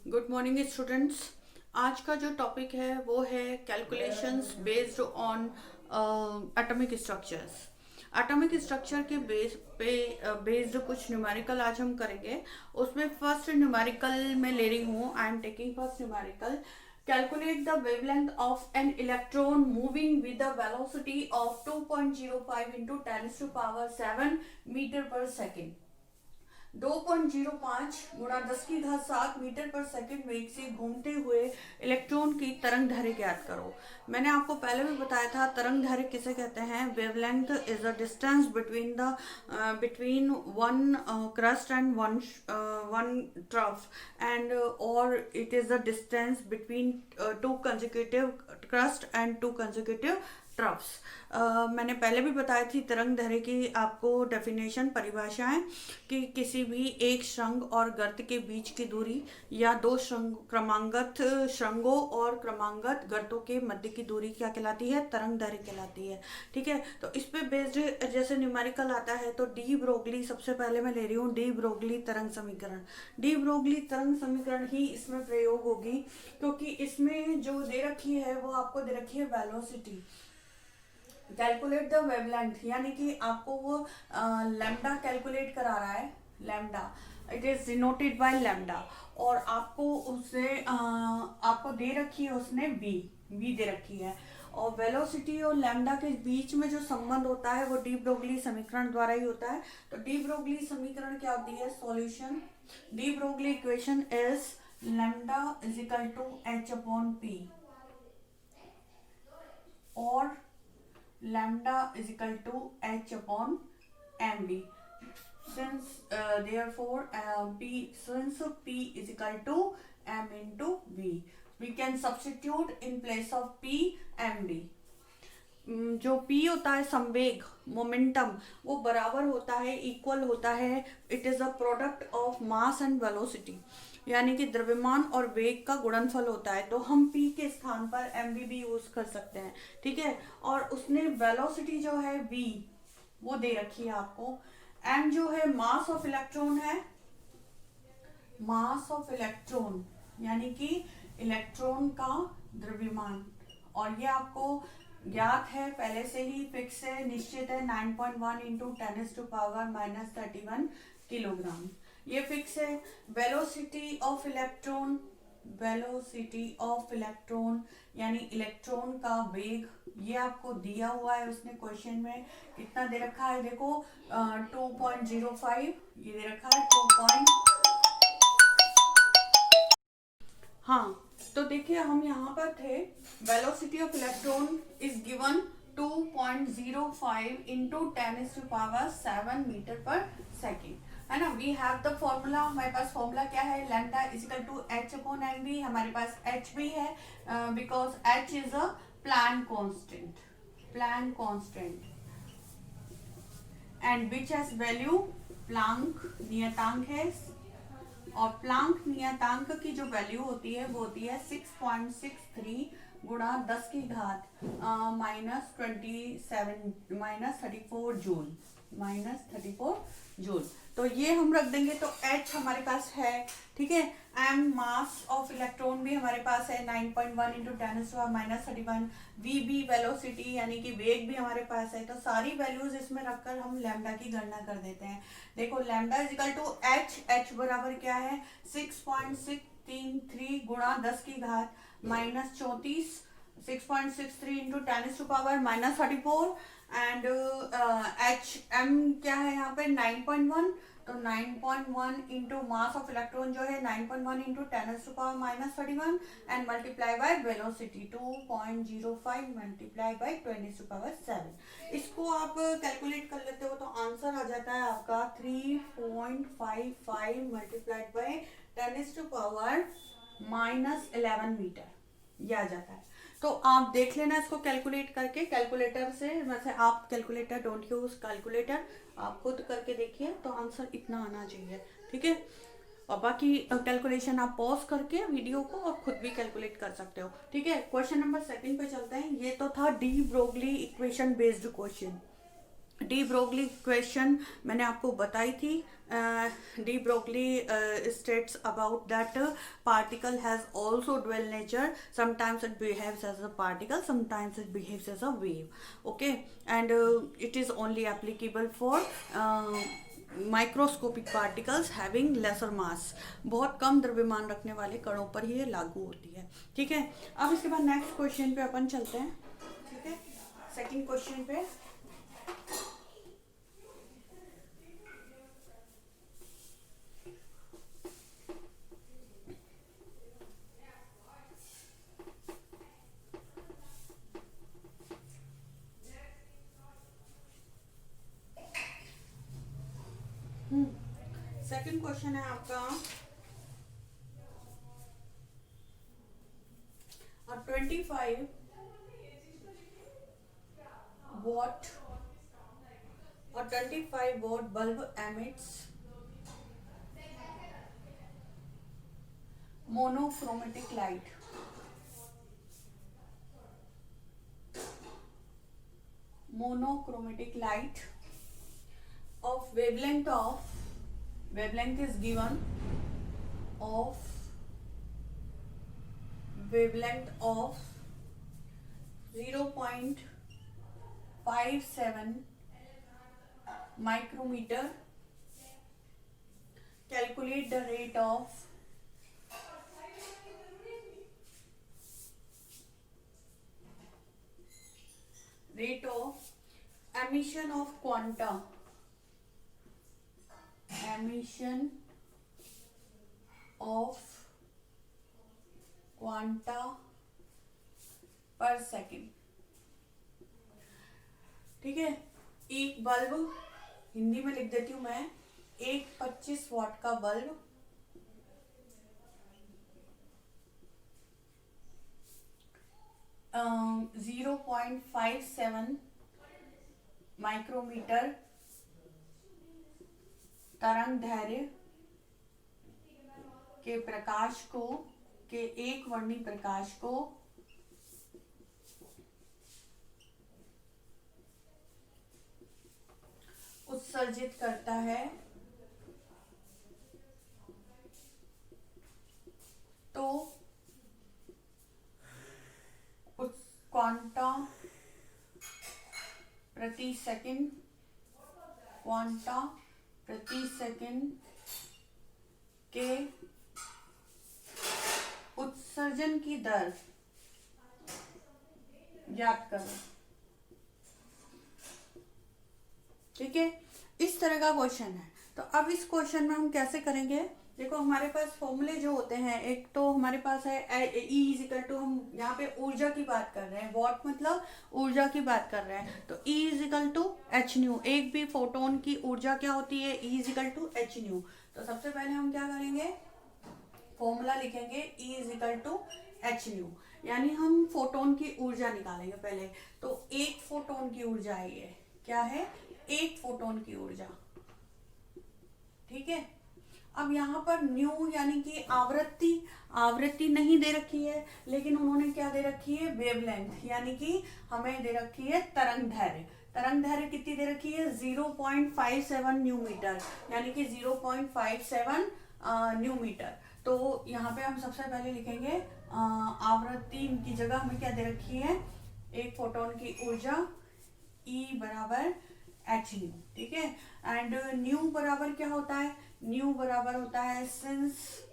Good morning students. आज का जो टॉपिक है वो है calculations based on atomic structures. Atomic structure के बेस पे बेस्ड कुछ न्यूमेरिकल आज हम करेंगे। उसमें फर्स्ट न्यूमेरिकल मैं ले रही हूँ। I am taking first numerical. Calculate the wavelength of an electron moving with the velocity of 2.05 into 10⁻⁷ metre per second. 2.05 गुणा 10⁻⁷ मीटर पर सेकंड वेग से घूमते हुए इलेक्ट्रॉन की तरंग दैर्घ्य ज्ञात करो। मैंने आपको पहले भी बताया था तरंग दैर्घ्य किसे कहते हैं। Wavelength is the distance between one crest and one trough and और it is the distance between two consecutive crest and two consecutive troughs. मैंने पहले भी बताई थी तरंग दैर्घ्य की आपको डेफिनेशन परिभाषाएं कि किसी भी एक श्रृंग और गर्त के बीच की दूरी या दो क्रमांगत श्रृंगों और क्रमांगत गर्तों के मध्य की दूरी क्या कहलाती है, तरंग दैर्घ्य कहलाती है। ठीक है, तो इस पे बेस्ड जैसे न्यूमेरिकल आता है तो डी ब्रोगली सबसे पहले मैं ले रही हूँ। डी ब्रोगली तरंग समीकरण। डी ब्रोगली तरंग समीकरण ही इसमें प्रयोग होगी क्योंकि इसमें जो दे रखी है वो आपको दे रखी है वेलोसिटी। कैलकुलेट द वेवलेंथ यानी कि आपको वो लैम्डा कैलकुलेट करा रहा है। Lambda it is denoted by lambda और आपको उससे आपको दे रखी है उसने बी दे रखी है और वेलोसिटी और लैम्डा के बीच में जो संबंध होता है वो डी ब्रोगली समीकरण द्वारा ही होता है। तो डी ब्रोगली समीकरण क्या होती है? Solution de Broglie equation is lambda is equal to H upon P और lambda is equal to h upon mv since therefore p is equal to m into v we can substitute in place of p mv। जो p होता है संवेग momentum वो बराबर होता है, equal होता है, it is a product of mass and velocity यानी कि द्रव्यमान और वेग का गुणनफल होता है। तो हम p के स्थान पर mv भी यूज कर सकते हैं। ठीक है, और उसने वेलोसिटी जो है v वो दे रखी है आपको। m जो है मास ऑफ इलेक्ट्रॉन है, मास ऑफ इलेक्ट्रॉन यानी कि इलेक्ट्रॉन का द्रव्यमान और ये आपको ज्ञात है, पहले से ही फिक्स है, निश्चित है। 9.1 इंटू 10⁻⁻31 किलोग्राम ये फिक्स है। Velocity of electron, velocity of electron यानी इलेक्ट्रॉन का वेग ये आपको दिया हुआ है उसने क्वेश्चन में। कितना दे रखा है देखो 2.05 ये दे रखा है 2. हाँ, तो देखिए हम यहाँ पर थे। Velocity of electron is given 2.05 into 10⁻⁷ metre per second है ना। वी हैव द फॉर्मूला, हमारे पास फॉर्मूला क्या है? Lambda is equal to H upon M V. हमारे पास एच भी है because H is a Planck constant and which has value Planck नियतांक है और प्लांक नियतांक की जो वैल्यू होती है वो होती है 6.63 गुणा 10 की घात -34 जूल। तो ये हम रख देंगे तो H हमारे पास है। ठीक है, M मास ऑफ इलेक्ट्रॉन भी हमारे पास है 9.1 इंटू 10⁻⁻31। V भी वेलोसिटी यानी कि वेग भी हमारे पास है। तो सारी वैल्यूज इसमें रखकर हम लैम्डा की गणना कर देते हैं। देखो lambda is equal to H बराबर क्या है? 6.633 गुणा 10 की घात -34 6.63 इंटू 10⁻⁻34 एंड एम क्या है यहाँ पे 9.1। तो 9.1 इंटू मास ऑफ इलेक्ट्रॉन जो है 9.1 into 10⁻⁻31 and multiply by velocity 2.05 multiply by 10⁻⁷। इसको आप कैलकुलेट कर लेते हो तो आंसर आ जाता है आपका 3.55 मल्टीप्लाइड बाय 10⁻⁻11 मीटर, ये आ जाता है। तो आप देख लेना इसको कैलकुलेट करके कैलकुलेटर से। वैसे आप कैलकुलेटर डोंट यूज कैलकुलेटर, आप खुद करके देखिए तो आंसर इतना आना चाहिए। ठीक है, और बाकी कैलकुलेशन आप पॉज करके वीडियो को और खुद भी कैलकुलेट कर सकते हो। ठीक है, क्वेश्चन नंबर 2 पे चलते हैं। ये तो था D Broglie equation based question. De Broglie question मैंने आपको बताई थी. De Broglie states about that particle has also dual nature. Sometimes it behaves as a particle, sometimes it behaves as a wave. Okay, and it is only applicable for microscopic particles having lesser mass. बहुत कम द्रव्यमान रखने वाले कणों पर ही ये लागू होती है. ठीक है, अब इसके बाद नेक्स्ट क्वेश्चन पे अपन चलते हैं. ठीक है, सेकंड क्वेश्चन पे. सेकंड क्वेश्चन है आपका, 25 watt or 25 watt bulb emits monochromatic light. Monochromatic light of wavelength is given of wavelength of 0.57 micrometer. Calculate the rate of emission of quanta पर सेकेंड. ठीक है, एक बल्ब, हिंदी में लिख देती हूं मैं, एक 25 वाट का बल्ब 0.57 माइक्रोमीटर तरंग दैर्ध्य के प्रकाश को, के एक वर्णी प्रकाश को उत्सर्जित करता है, तो उस क्वांटा प्रति सेकंड के उत्सर्जन की दर ज्ञात करो. ठीक है, इस तरह का क्वेश्चन है. तो अब इस क्वेश्चन में हम कैसे करेंगे, देखो हमारे पास फॉर्मूले जो होते हैं, एक तो हमारे पास है E इजिकल टू, हम यहाँ पे ऊर्जा की बात कर रहे हैं, वॉट मतलब ऊर्जा की बात कर रहे हैं, तो E equal to H nu. एक भी फोटोन की ऊर्जा क्या होती है, E equal to H nu. तो सबसे पहले हम क्या करेंगे, फॉर्मूला लिखेंगे E equal to H nu, यानी हम फोटोन की ऊर्जा निकालेंगे पहले. तो एक फोटोन की ऊर्जा है, ये क्या है, एक फोटोन की ऊर्जा. ठीक है, अब यहाँ पर न्यू यानी कि आवृत्ति नहीं दे रखी है, लेकिन उन्होंने क्या दे रखी है, वेवलेंथ, यानी कि हमें दे रखी है तरंग दैर्ध्य कितनी दे रखी है, 0.57 न्यू मीटर, यानी कि 0.57 न्यू मीटर. तो यहाँ पे हम सबसे पहले लिखेंगे आवृत्ति की जगह हमें क्या दे रखी है, एक फोटोन की ऊर्जा E बराबर एच न्यू. ठीक है, एंड न्यू बराबर क्या होता है, न्यू बराबर होता है, सिंस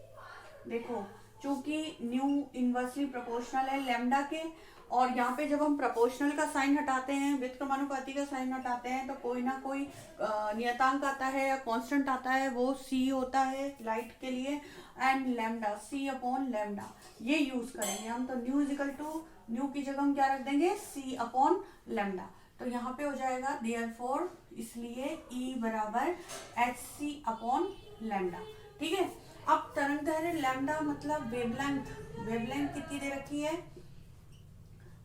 देखो चूंकि न्यू इनवर्सली प्रोपोर्शनल है लैम्डा के, और यहाँ पे जब हम प्रोपोर्शनल का साइन हटाते हैं, व्युत्क्रमानुपाती का साइन हटाते हैं, तो कोई ना कोई नियतांक आता है या कांस्टेंट आता है, वो C होता है लाइट के लिए, and lambda C upon lambda ये यूज करेंगे हम. तो न्यू इजिकल टू, न्यू की जगह हम क्या रख देंगे, C अपॉन लैम्डा. तो यहाँ पे हो जाएगा देयरफॉर, इसलिए E बराबर HC अपॉन लैम्डा. ठीक है, अब तरंग दैर्ध्य लैम्डा मतलब वेवलेंथ कितनी दे रखी है,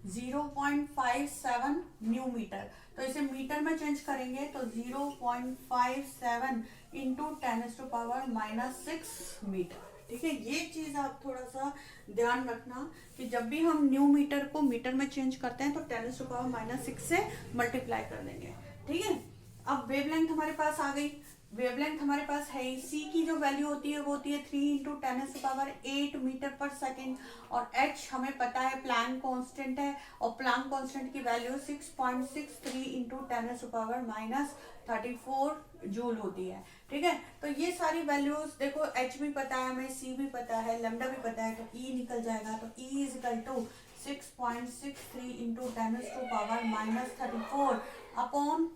0.57 न्यू मीटर. तो इसे मीटर में चेंज करेंगे तो 0.57 इंटू 10⁻⁻6 मीटर. ठीक है, ये चीज आप थोड़ा सा ध्यान रखना कि जब भी हम न्यू मीटर को मीटर में चेंज करते हैं तो 10⁻⁻6 से मल्टीप्लाई कर देंगे. ठीक है। अब वेवलेंथ हमारे पास आ गई, वेवलेंथ हमारे पास है, सी की जो वैल्यू होती है वो होती है 3 इंटू 10⁸ मीटर पर सेकेंड, और एच हमें पता है प्लैंक कांस्टेंट है, और प्लैंक कांस्टेंट की वैल्यू 6.63 इंटू 10⁻34 जूल होती है। ठीक है, तो ये सारी वैल्यूज देखो, एच भी पता है हमें, सी भी पता है, लैम्डा भी पता है, तो ई निकल जाएगा, तो E is equal to 6.63 into 10⁻34 upon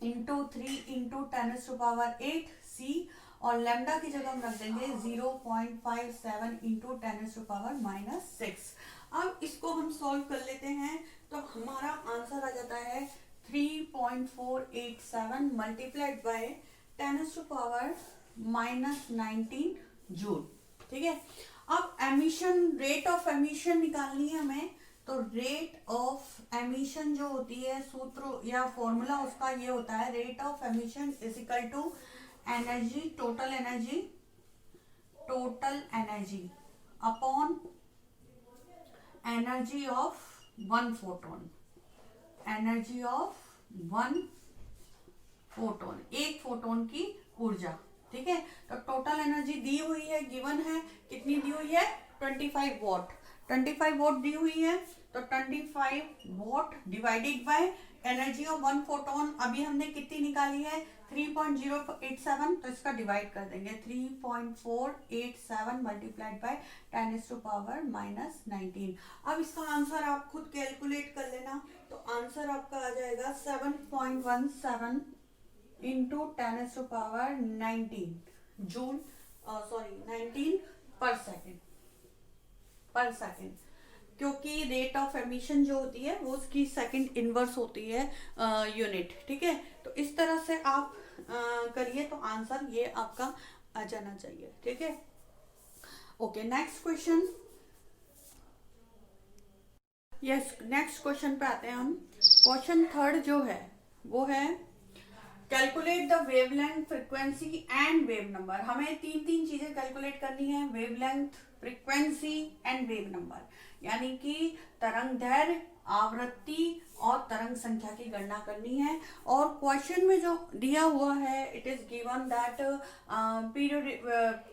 into 3 into 10⁸ C, और लेमडा की जगह हम रख देंगे 0.57 इंटू 10⁻6। अब इसको हम सॉल्व कर लेते हैं, तो हमारा आंसर आ जाता है 3.487 मल्टीप्लाइड बाय 10⁻19 जूल। ठीक है, अब एमिशन, रेट ऑफ एमिशन निकालनी है हमें, तो रेट ऑफ एमिशन जो होती है, सूत्र या फॉर्मूला उसका ये होता है, rate of emission is equal to energy, total energy upon energy of one photon, energy of one photon, एक फोटोन की ऊर्जा। ठीक है, तो टोटल एनर्जी दी हुई है, गिवन है, कितनी दी हुई है, 25 वॉट, 25 वॉट दी हुई है, तो 25 what divided by energy of one photon, अभी हमने कितनी निकाली है 3.087, तो इसका डिवाइड कर देंगे 3.487 मल्टीप्लाइड बाय 10⁻19। अब इसका आंसर आप खुद कैलकुलेट कर लेना, तो आंसर आपका आ जाएगा 7.17 इंटू 10⁻19 जूल, सॉरी 19 पर सेकेंड, क्योंकि रेट ऑफ एमिशन जो होती है वो उसकी सेकंड इनवर्स होती है यूनिट। ठीक है, तो इस तरह से आप करिए, तो आंसर ये आपका आ जाना चाहिए। ठीक है, okay, next question. Yes, next question पे आते हैं हम। क्वेश्चन थर्ड जो है वो है calculate the wavelength, frequency and wave number. हमें तीन चीजें कैलकुलेट करनी है, wavelength, frequency and wave number, यानी कि तरंग दैर्घ्य, आवृत्ति और तरंग संख्या की गणना करनी है। और क्वेश्चन में जो दिया हुआ है, it is given that period,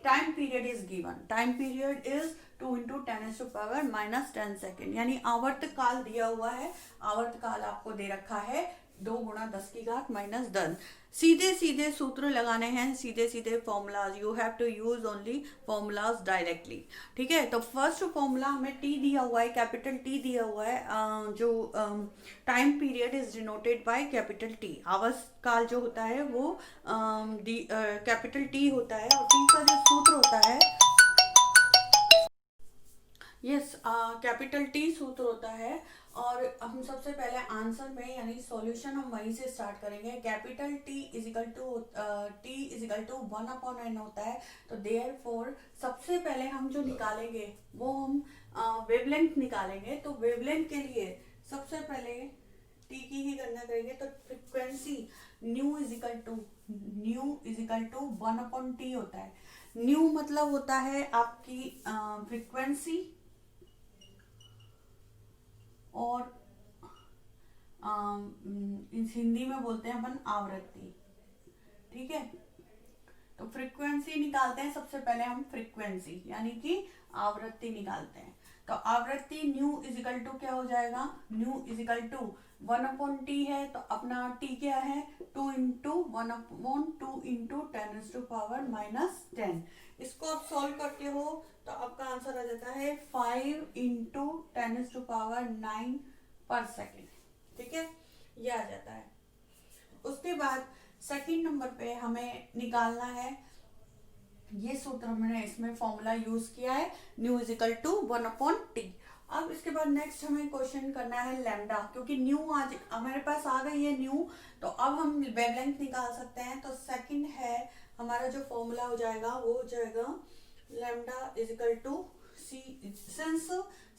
time period is given, time period is 2 into 10⁻10 second, यानी आवर्त काल दिया हुआ है, आवर्त काल आपको दे रखा है 2 गुणा 10⁻−10। सीधे सीधे सूत्र लगाने हैं, सीधे सीधे formulas, you have to use only formulas directly. ठीक है, तो फर्स्ट फॉर्मूला हमें टी दिया हुआ है, कैपिटल टी दिया हुआ है, जो time period is denoted by capital T, आवर्त काल जो होता है वो कैपिटल टी होता है, और टी का जो सूत्र होता है, यस, कैपिटल टी सूत्र होता है। और हम सबसे पहले आंसर में यानी सॉल्यूशन हम वहीं से स्टार्ट करेंगे। Capital T is equal to 1/n होता है, तो देयरफॉर सबसे पहले हम जो निकालेंगे वो हम वेवलेंथ निकालेंगे। तो वेवलेंथ के लिए सबसे पहले टी की ही गणना करेंगे, तो frequency nu is equal to 1/t होता है। न्यू मतलब होता है आपकी फ्रीक्वेंसी, और इस हिंदी में बोलते हैं अपन आवृत्ति। ठीक है, तो फ्रीक्वेंसी निकालते हैं सबसे पहले हम, फ्रीक्वेंसी यानी कि आवृत्ति निकालते हैं। तो आवृत्ति न्यू इज इक्वल टू क्या हो जाएगा, new is equal to 1/t है, तो अपना t क्या है 2 इंटू 1/2 इंटू 10⁻−10। इसको आप सॉल्व करते हो तो आपका आंसर आ जाता है 5 इंटू 10⁻9 पर सेकेंड। ठीक है, ये आ जाता है। उसके बाद सेकंड नंबर पे हमें निकालना है, ये सूत्र हमने इसमें फॉर्मूला यूज किया है, new is equal to 1/t। अब इसके बाद नेक्स्ट हमें क्वेश्चन करना है लैम्डा, क्योंकि न्यू आज हमारे पास आ गई है न्यू, तो अब हम वेवलेंथ निकाल सकते हैं। तो सेकंड है हमारा जो फॉर्मूला हो जाएगा वो हो जाएगा lambda is equal to C, since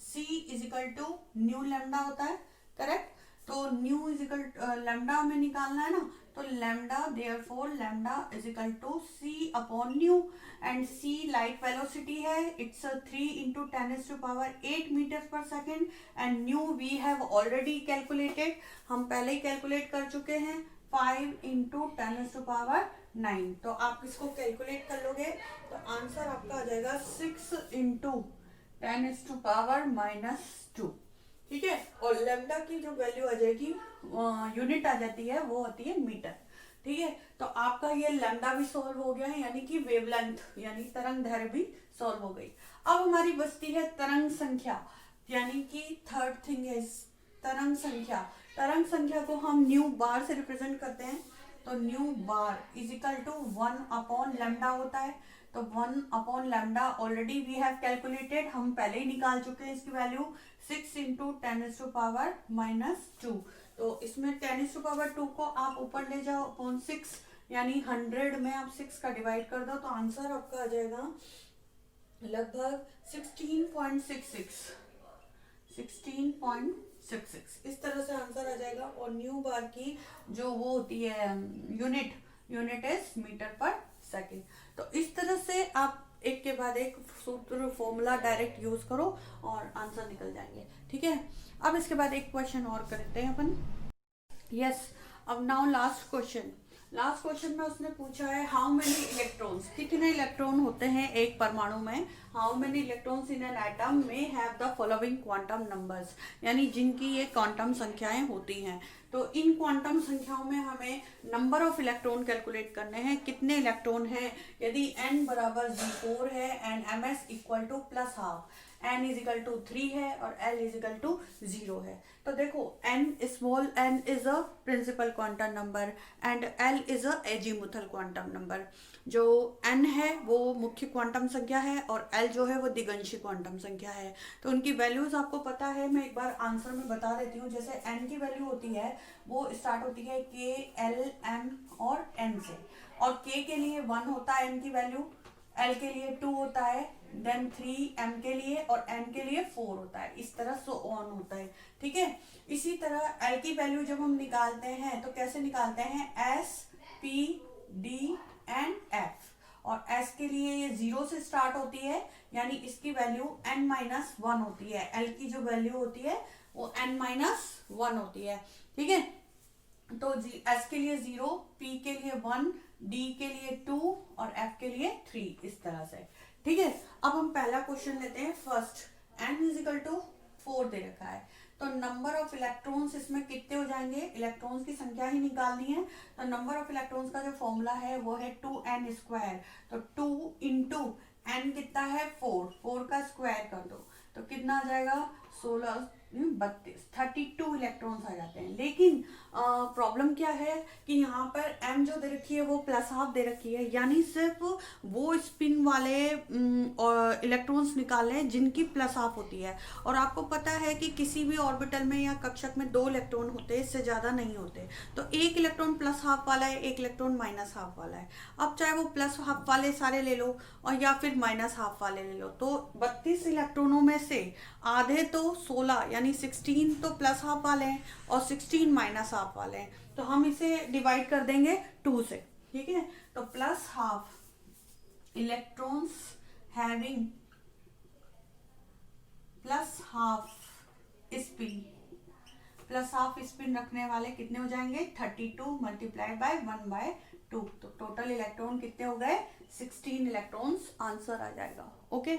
C is equal to nu lambda होता है, करेक्ट, तो न्यू इज इक्वल लैम्डा में निकालना है ना, तो lambda therefore lambda is equal to C upon nu, and C light velocity है, it's 3 into 10⁸ metre per second, and nu we have already calculated, हम पहले ही कैलकुलेट कर चुके हैं 5 इंटू 10⁹ तो आप इसको कैलकुलेट कर लोगे तो आंसर आपका आ जाएगा 6 इंटू 10⁻²। ठीक है, और लैम्डा की जो वैल्यू आ जाएगी यूनिट आ जाती है, वो होती है मीटर। ठीक है, तो आपका ये लैम्डा भी सॉल्व हो गया है, यानी कि वेवलेंथ यानी तरंग दैर्घ्य भी सॉल्व हो गई। अब हमारी बचती है तरंग संख्या, यानी कि थर्ड थिंग इज तरंग संख्या। तरंग संख्या को हम न्यू बार से रिप्रेजेंट करते हैं, तो nu bar is equal to 1 upon lambda होता है। तो 1 upon lambda already we have calculated, हम पहले ही निकाल चुके हैं इसकी वैल्यू 6 इंटू 10⁻²। तो इसमें 10⁻² को आप ऊपर ले जाओ अपॉन 6, यानी 100 में आप 6 का डिवाइड कर दो, तो आंसर आपका आ जाएगा लगभग 16.66 इस तरह से आंसर आ जाएगा। और न्यू बार की जो वो होती है unit is metre per second. तो इस तरह से आप एक के बाद एक सूत्र फॉर्मूला डायरेक्ट यूज करो और आंसर निकल जाएंगे। ठीक है, अब इसके बाद एक क्वेश्चन और करते हैं अपन। यस, अब नाउ लास्ट क्वेश्चन में उसने पूछा है हाउ मेनी इलेक्ट्रॉन्स, कितने इलेक्ट्रॉन होते हैं एक परमाणु में। How many electrons in an atom में have the following quantum numbers, यानी जिनकी ये क्वांटम संख्याएं होती हैं। तो इन क्वांटम संख्याओं में हमें नंबर ऑफ इलेक्ट्रॉन कैलकुलेट करने हैं, कितने इलेक्ट्रॉन हैं। यदि n बराबर 4 है and ms equal to plus half, n is equal to 3 है और l इज इक्वल टू 0 है। तो देखो n small n is a principal quantum number and l is a azimuthal quantum number. जो n है वो मुख्य क्वांटम संख्या है और l जो है वो दिगंशी क्वांटम संख्या है। तो उनकी वैल्यूज आपको पता है, मैं एक बार आंसर में बता देती हूँ। जैसे n की वैल्यू होती है वो स्टार्ट होती है k, l, m और n से, और k के लिए 1 होता है n की वैल्यू, l के लिए 2 होता है, देन 3 m के लिए और n के लिए 4 होता है, इस तरह सो ऑन होता है। ठीक है, इसी तरह l की वैल्यू जब हम निकालते हैं तो कैसे निकालते हैं, s, p, d and f, और s के लिए ये 0 से स्टार्ट होती है, यानी इसकी वैल्यू n-1 होती है। l की जो वैल्यू होती है वो n-1 होती है। ठीक है, तो s के लिए 0, p के लिए 1, d के लिए 2 और f के लिए 3, इस तरह से। ठीक है, अब हम पहला क्वेश्चन लेते हैं। First, n is equal to 4 दे रखा है, तो नंबर ऑफ इलेक्ट्रॉन्स इसमें कितने हो जाएंगे, इलेक्ट्रॉन्स की संख्या ही निकालनी है। तो नंबर ऑफ इलेक्ट्रॉन्स का जो फॉर्मूला है वो है 2n²। तो 2 इंटू n कितना है 4 का स्क्वायर कर दो तो कितना आ जाएगा 32 इलेक्ट्रॉन्स आ जाते हैं। लेकिन प्रॉब्लम क्या है कि यहाँ पर m जो दे रखी है वो प्लस हाफ दे रखी है, यानी सिर्फ वो स्पिन वाले इलेक्ट्रॉन्स निकाले जिनकी प्लस हाफ होती है। और आपको पता है कि किसी भी ऑर्बिटल में या कक्षक में 2 इलेक्ट्रॉन होते हैं, इससे ज़्यादा नहीं होते। तो एक इलेक्ट्रॉन प्लस हाफ वाला है, एक इलेक्ट्रॉन माइनस हाफ वाला है। अब चाहे वो प्लस हाफ वाले सारे ले लो और या फिर माइनस हाफ वाले ले लो, तो 32 इलेक्ट्रॉनों में से आधे तो 16 यानी 16 तो प्लस हाफ वाले हैं और 16 माइनस हाफ वाले हैं। तो हम इसे डिवाइड कर देंगे 2 से। ठीक है, तो plus half electrons having plus half spin, plus half spin रखने वाले कितने हो जाएंगे 32 मल्टीप्लाई बाय 1/2। तो टोटल इलेक्ट्रॉन कितने हो गए 16 इलेक्ट्रॉन्स, आंसर आ जाएगा। ओके,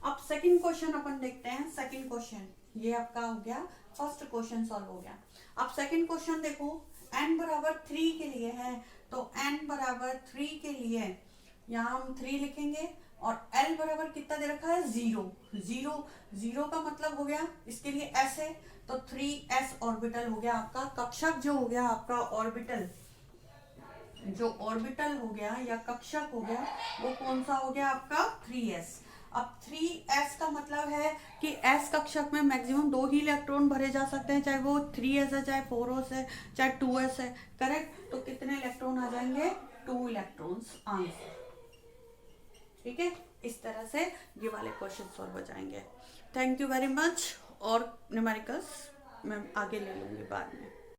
अब सेकंड क्वेश्चन अपन देखते हैं। सेकंड क्वेश्चन ये आपका हो गया, फर्स्ट क्वेश्चन सॉल्व हो गया। अब सेकंड क्वेश्चन देखो, n बराबर 3 के लिए है, तो n बराबर 3 के लिए यहाँ हम 3 लिखेंगे और l बराबर कितना दे रखा है 0 का मतलब हो गया इसके लिए s है, तो 3s ऑर्बिटल हो गया आपका। कक्षक जो हो गया आपका ऑर्बिटल, जो ऑर्बिटल हो गया या कक्षक हो गया वो कौन सा हो गया आपका 3s। अब 3s का मतलब है कि s कक्षक में मैक्सिमम 2 ही इलेक्ट्रॉन भरे जा सकते हैं, चाहे वो 3s है, चाहे 4s है, चाहे 2s है। करेक्ट, तो कितने इलेक्ट्रॉन आ जाएंगे 2 इलेक्ट्रॉन्स आंसर। ठीक है, इस तरह से ये वाले क्वेश्चन सॉल्व हो जाएंगे। Thank you very much. और न्यूमेरिकल्स मैं आगे ले लूँगी बाद में।